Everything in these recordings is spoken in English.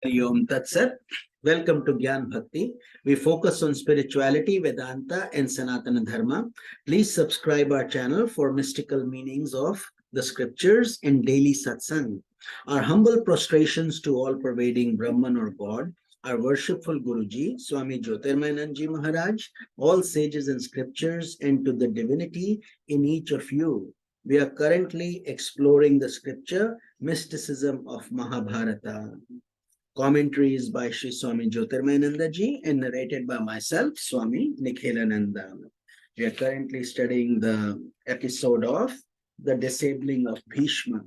Hari Om Tat Sat. Welcome to Gyan Bhakti. We focus on spirituality, Vedanta, and Sanatana Dharma. Please subscribe our channel for mystical meanings of the scriptures and daily satsang. Our humble prostrations to all pervading Brahman or God, our worshipful Guruji, Swami Jyotirmayananda Maharaj, all sages and scriptures, and to the divinity in each of you. We are currently exploring the scripture Mysticism of Mahabharata. Commentary is by Sri Swami Jyotirmayananda ji and narrated by myself, Swami Nikhilananda. We are currently studying the episode of the disabling of Bhishma.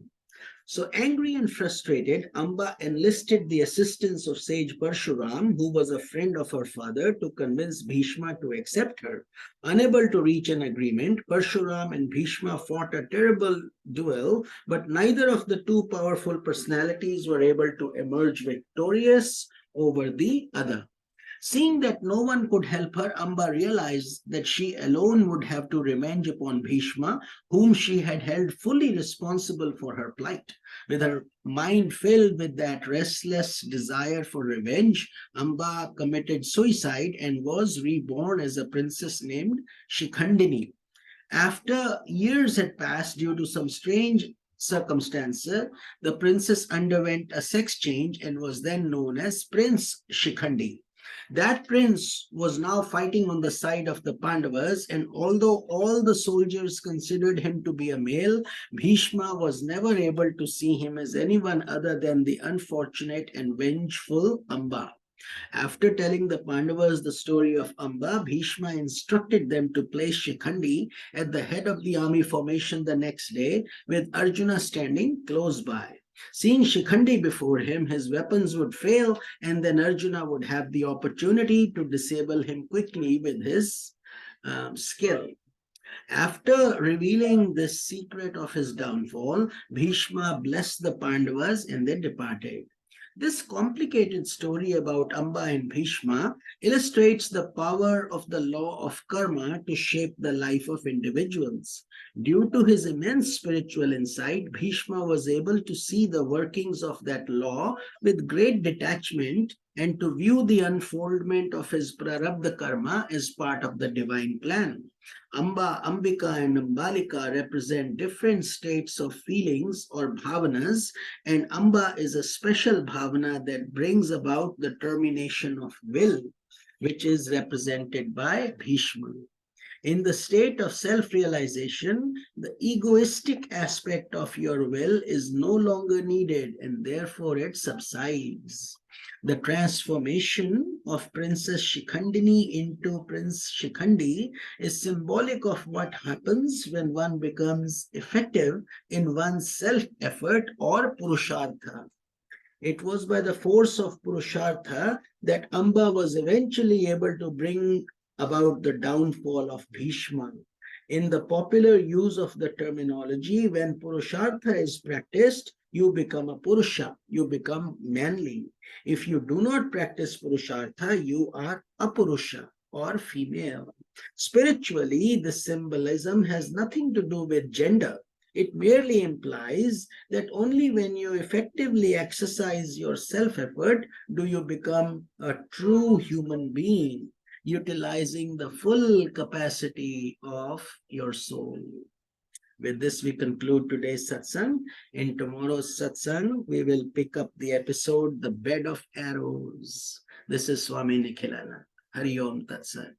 So angry and frustrated, Amba enlisted the assistance of sage Parshuram, who was a friend of her father, to convince Bhishma to accept her. Unable to reach an agreement, Parshuram and Bhishma fought a terrible duel, but neither of the two powerful personalities were able to emerge victorious over the other. Seeing that no one could help her, Amba realized that she alone would have to revenge upon Bhishma, whom she had held fully responsible for her plight. With her mind filled with that restless desire for revenge, Amba committed suicide and was reborn as a princess named Shikhandini. After years had passed due to some strange circumstances, the princess underwent a sex change and was then known as Prince Shikhandi. That prince was now fighting on the side of the Pandavas, and although all the soldiers considered him to be a male, Bhishma was never able to see him as anyone other than the unfortunate and vengeful Amba. After telling the Pandavas the story of Amba, Bhishma instructed them to place Shikhandi at the head of the army formation the next day, with Arjuna standing close by. Seeing Shikhandi before him, his weapons would fail, and then Arjuna would have the opportunity to disable him quickly with his skill. After revealing this secret of his downfall, Bhishma blessed the Pandavas and they departed. This complicated story about Amba and Bhishma illustrates the power of the law of karma to shape the life of individuals. Due to his immense spiritual insight, Bhishma was able to see the workings of that law with great detachment and to view the unfoldment of his prarabdha karma as part of the divine plan. Amba, Ambika, and Ambalika represent different states of feelings or bhavanas, and Amba is a special bhavana that brings about the termination of will, which is represented by Bhishma. In the state of self-realization, the egoistic aspect of your will is no longer needed and therefore it subsides. The transformation of Princess Shikhandini into Prince Shikhandi is symbolic of what happens when one becomes effective in one's self-effort or purushartha. It was by the force of purushartha that Amba was eventually able to bring about the downfall of Bhishma. In the popular use of the terminology, when purushartha is practiced, you become a purusha, you become manly. If you do not practice purushartha, you are apurusha or female. Spiritually, the symbolism has nothing to do with gender. It merely implies that only when you effectively exercise your self-effort do you become a true human being, utilizing the full capacity of your soul. With this, we conclude today's satsang. In tomorrow's satsang, we will pick up the episode, The Bed of Arrows. This is Swami Nikhilana. Hari Om Tat Sat.